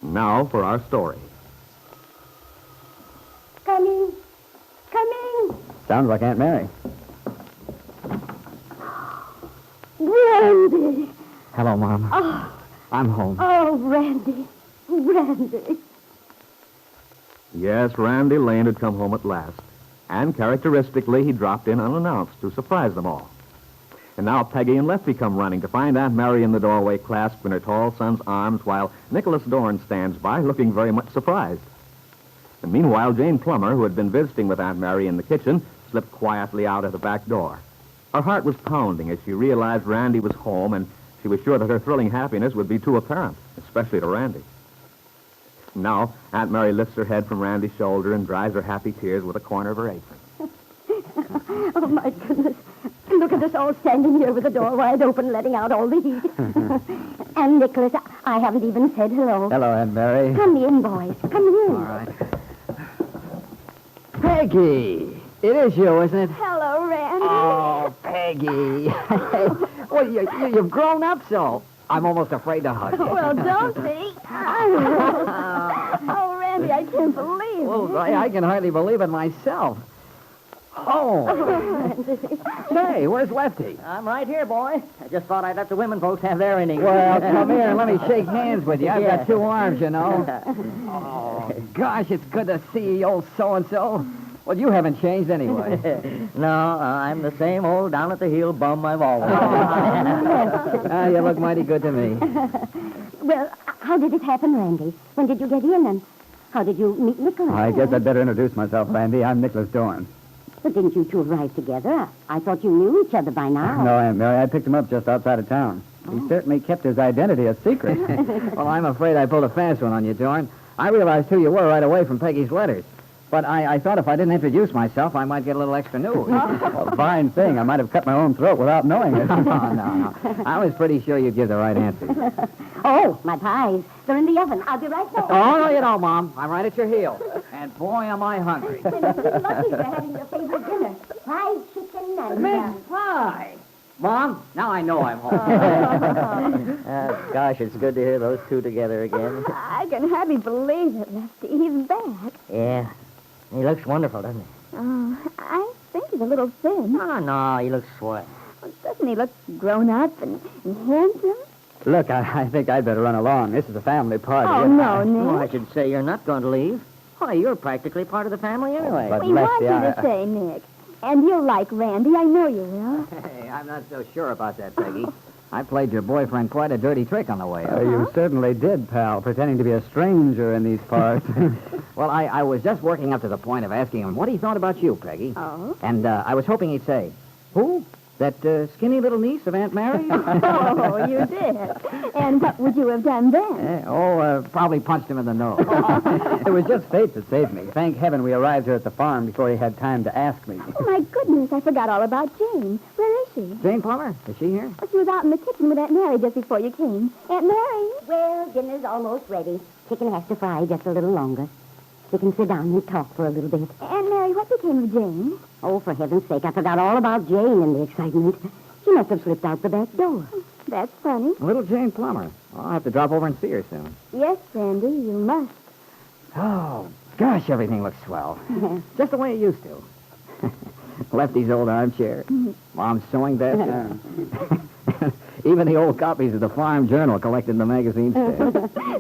Now for our story. Coming. Coming. Sounds like Aunt Mary. Randy. Hello, Mom. Oh, I'm home. oh, Randy. Randy. Yes, Randy Lane had come home at last. And characteristically, he dropped in unannounced to surprise them all. And now Peggy and Lefty come running to find Aunt Mary in the doorway clasped in her tall son's arms while Nicholas Dorn stands by looking very much surprised. And meanwhile, Jane Plummer, who had been visiting with Aunt Mary in the kitchen, slipped quietly out at the back door. Her heart was pounding as she realized Randy was home, and she was sure that her thrilling happiness would be too apparent, especially to Randy. Now, Aunt Mary lifts her head from Randy's shoulder and dries her happy tears with a corner of her apron. Oh, my goodness. Look at us all standing here with the door wide open, letting out all the heat. And, Nicholas, I haven't even said hello. Hello, Aunt Mary. Come in, boys. Come in. All right. Peggy! It is you, isn't it? Hello, Randy. Oh, Peggy. Well, you've grown up so. I'm almost afraid to hug you. Well, don't be. Oh, Randy, I can't believe it. Well, I can hardly believe it myself. Oh. Say, where's Lefty? I'm right here, boy. I just thought I'd let the women folks have their innings. Well, come here and let me shake hands with you. I've Yeah. got two arms, you know. Oh, gosh, it's good to see you, old so-and-so. Well, you haven't changed anyway. No, I'm the same old down-at-the-heel bum I've always been. You look mighty good to me. Well, how did it happen, Randy? When did you get in, and how did you meet Nicholas? I guess I'd better introduce myself, Randy. I'm Nicholas Dorn. But didn't you two arrive together? I thought you knew each other by now. No, Aunt Mary, I picked him up just outside of town. He certainly kept his identity a secret. Well, I'm afraid I pulled a fast one on you, Dorn. I realized who you were right away from Peggy's letters. But I thought if I didn't introduce myself, I might get a little extra news. Well, fine thing. I might have cut my own throat without knowing it. No. I was pretty sure you'd give the right answer. Oh, my pies. They're in the oven. I'll be right back. Oh, no, you don't, Mom. I'm right at your heels. And boy, am I hungry. Then it's really lucky you're having your favorite dinner. Fried chicken and... Mince pie! Mom, now I know I'm home. Gosh, it's good to hear those two together again. I can hardly believe it, Lefty. He's back. Yeah. He looks wonderful, doesn't he? Oh, I think he's a little thin. No, he looks swell. Doesn't he look grown up and handsome? Look, I think I'd better run along. This is a family party. Oh, no, Oh, I Nick. should say you're not going to leave. Why, you're practically part of the family anyway. but- We want Lefty, you to stay, Nick. And you'll like Randy. I know you will. Hey, I'm not so sure about that, Peggy. I played your boyfriend quite a dirty trick on the way up. You certainly did, pal, pretending to be a stranger in these parts. Well, I was just working up to the point of asking him what he thought about you, Peggy. Oh? And I was hoping he'd say, who? That skinny little niece of Aunt Mary? Oh, you did. And what would you have done then? Probably punched him in the nose. It was just fate that saved me. Thank heaven we arrived here at the farm before he had time to ask me. Oh, my goodness, I forgot all about Jane. Where is she? Jane Plummer, is she here? Oh, she was out in the kitchen with Aunt Mary just before you came. Aunt Mary? Well, dinner's almost ready. Chicken has to fry just a little longer. We can sit down and talk for a little bit. Aunt Mary, what became of Jane? Oh, for heaven's sake, I forgot all about Jane in the excitement. She must have slipped out the back door. That's funny. Little Jane Plummer. Well, I'll have to drop over and see her soon. Yes, Randy, you must. Oh, gosh, everything looks swell. Just the way it used to. Lefty's old armchair. Mom's sewing desk. Even the old copies of the Farm Journal collected in the magazine stand.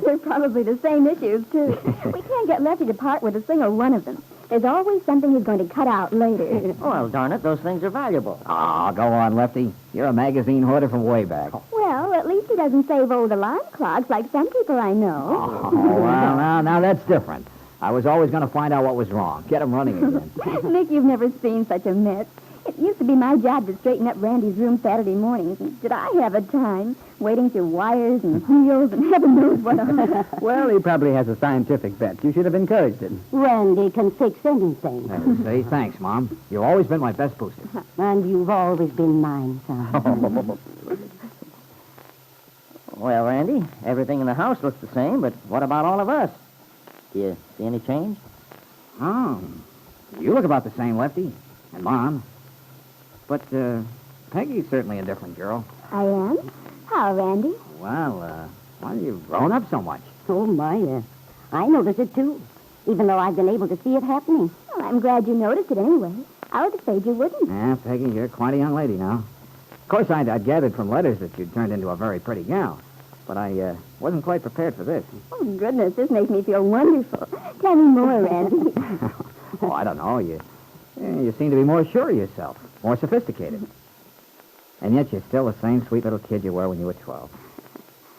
They're probably the same issues, too. We can't get Lefty to part with a single one of them. There's always something he's going to cut out later. Well, darn it, those things are valuable. Oh, go on, Lefty. You're a magazine hoarder from way back. Well, at least he doesn't save old alarm clocks like some people I know. Oh, well, now that's different. I was always going to find out what was wrong. Get him running again. Nick, you've never seen such a mess. It used to be my job to straighten up Randy's room Saturday mornings. And did I have a time wading through wires and wheels and heaven knows what all? Well, he probably has a scientific bent. You should have encouraged him. Randy can fix anything. Say, thanks, Mom. You've always been my best booster. And you've always been mine, son. Well, Randy, everything in the house looks the same, but what about all of us? Do you see any change? Oh, you look about the same, Lefty. And Mom. But, Peggy's certainly a different girl. I am? How, Randy? Well, you've grown up so much. Oh, my. I noticed it, too, even though I've been able to see it happening. Well, I'm glad you noticed it anyway. I was afraid you wouldn't. Yeah, Peggy, you're quite a young lady now. Of course, I'd gathered from letters that you'd turned into a very pretty gal. But I wasn't quite prepared for this. Oh, goodness, this makes me feel wonderful. Tell me more, Randy. Oh, I don't know. You seem to be more sure of yourself, more sophisticated. And yet you're still the same sweet little kid you were when you were 12.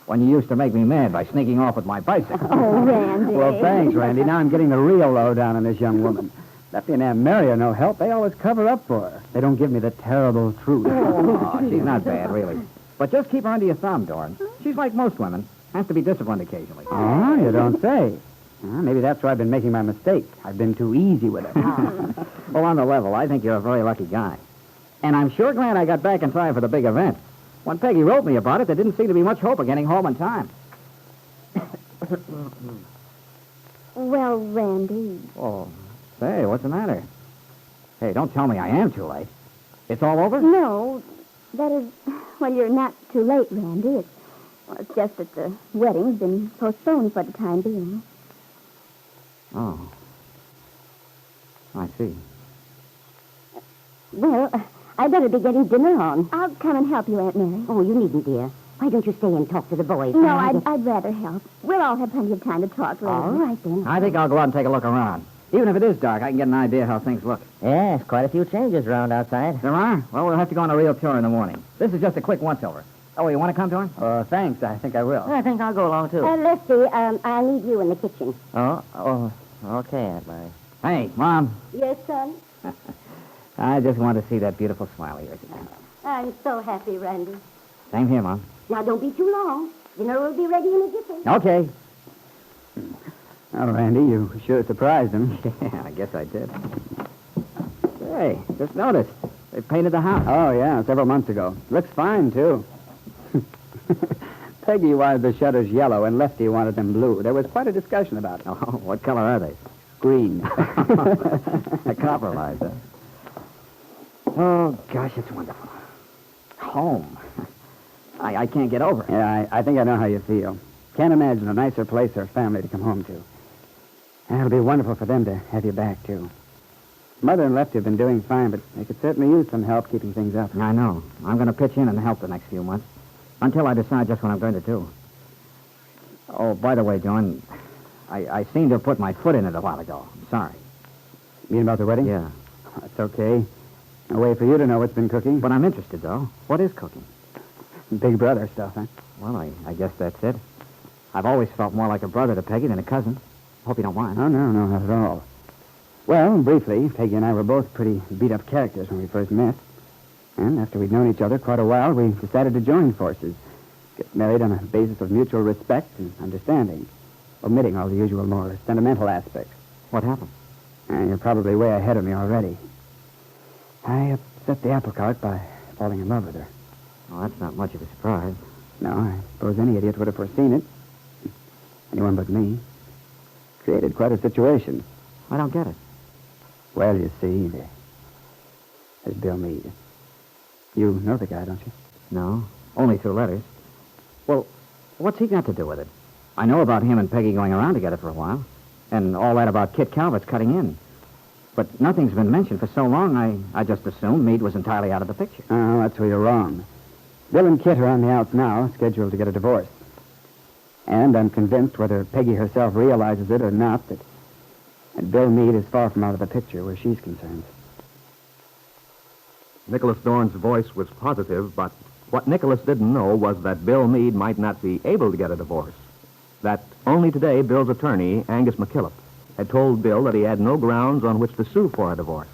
When you used to make me mad by sneaking off with my bicycle. Oh, Randy. Well, thanks, Randy. Now I'm getting the real lowdown on this young woman. Lefty and Aunt Mary are no help. They always cover up for her. They don't give me the terrible truth. Oh, she's not bad, really. But just keep her under your thumb, Dorn. She's like most women. Has to be disciplined occasionally. Oh, you don't say. Well, maybe that's where I've been making my mistake. I've been too easy with her. Well, on the level, I think you're a very lucky guy. And I'm sure glad I got back in time for the big event. When Peggy wrote me about it, there didn't seem to be much hope of getting home in time. Well, Randy. Oh, say, what's the matter? Hey, don't tell me I am too late. It's all over? No, that is, well, you're not too late, Randy. It's just that the wedding's been postponed for the time being. Oh. I see. Well, I better be getting dinner on. I'll come and help you, Aunt Mary. Oh, you needn't, dear. Why don't you stay and talk to the boys? No, I'd rather help. We'll all have plenty of time to talk later. All right, then. I think I'll go out and take a look around. Even if it is dark, I can get an idea how things look. Yes, quite a few changes around outside. There are? Well, we'll have to go on a real tour in the morning. This is just a quick once-over. Oh, you want to come, Dorn? Thanks. I think I will. I think I'll go along, too. Lefty, I'll need you in the kitchen. Oh, okay, Aunt Mary. Hey, Mom. Yes, son? I just want to see that beautiful smile of yours again. I'm so happy, Randy. Same here, Mom. Now, don't be too long. Dinner will be ready in a jiffy. Okay. Oh, Randy, you sure surprised him. Yeah, I guess I did. Hey, just noticed. They painted the house. Oh, yeah, several months ago. Looks fine, too. Peggy wanted the shutters yellow and Lefty wanted them blue. There was quite a discussion about it. Oh, what color are they? Green. A compromise, huh? Oh, gosh, it's wonderful. Home. I can't get over it. Yeah, I think I know how you feel. Can't imagine a nicer place or family to come home to. And it'll be wonderful for them to have you back, too. Mother and Lefty have been doing fine, but they could certainly use some help keeping things up. I know. I'm going to pitch in and help the next few months. Until I decide just what I'm going to do. Oh, by the way, John, I seem to have put my foot in it a while ago. I'm sorry. You mean about the wedding? Yeah. That's okay. No way for you to know what's been cooking. But I'm interested, though. What is cooking? Big brother stuff, huh? Well, I guess that's it. I've always felt more like a brother to Peggy than a cousin. Hope you don't mind. Oh, no, not at all. Well, briefly, Peggy and I were both pretty beat-up characters when we first met. And after we'd known each other quite a while, we decided to join forces. Get married on a basis of mutual respect and understanding, omitting all the usual more sentimental aspects. What happened? You're probably way ahead of me already. I upset the apple cart by falling in love with her. Well, that's not much of a surprise. No, I suppose any idiot would have foreseen it. Anyone but me. Created quite a situation. I don't get it. Well, you see, there's Bill Meade. You know the guy, don't you? No, only through letters. Well, what's he got to do with it? I know about him and Peggy going around together for a while, and all that about Kit Calvert's cutting in. But nothing's been mentioned for so long, I just assumed Meade was entirely out of the picture. Oh, that's where you're wrong. Bill and Kit are on the outs now, scheduled to get a divorce. And I'm convinced, whether Peggy herself realizes it or not, that Bill Meade is far from out of the picture where she's concerned. Nicholas Dorn's voice was positive, but what Nicholas didn't know was that Bill Meade might not be able to get a divorce. That only today, Bill's attorney, Angus McKillop, had told Bill that he had no grounds on which to sue for a divorce.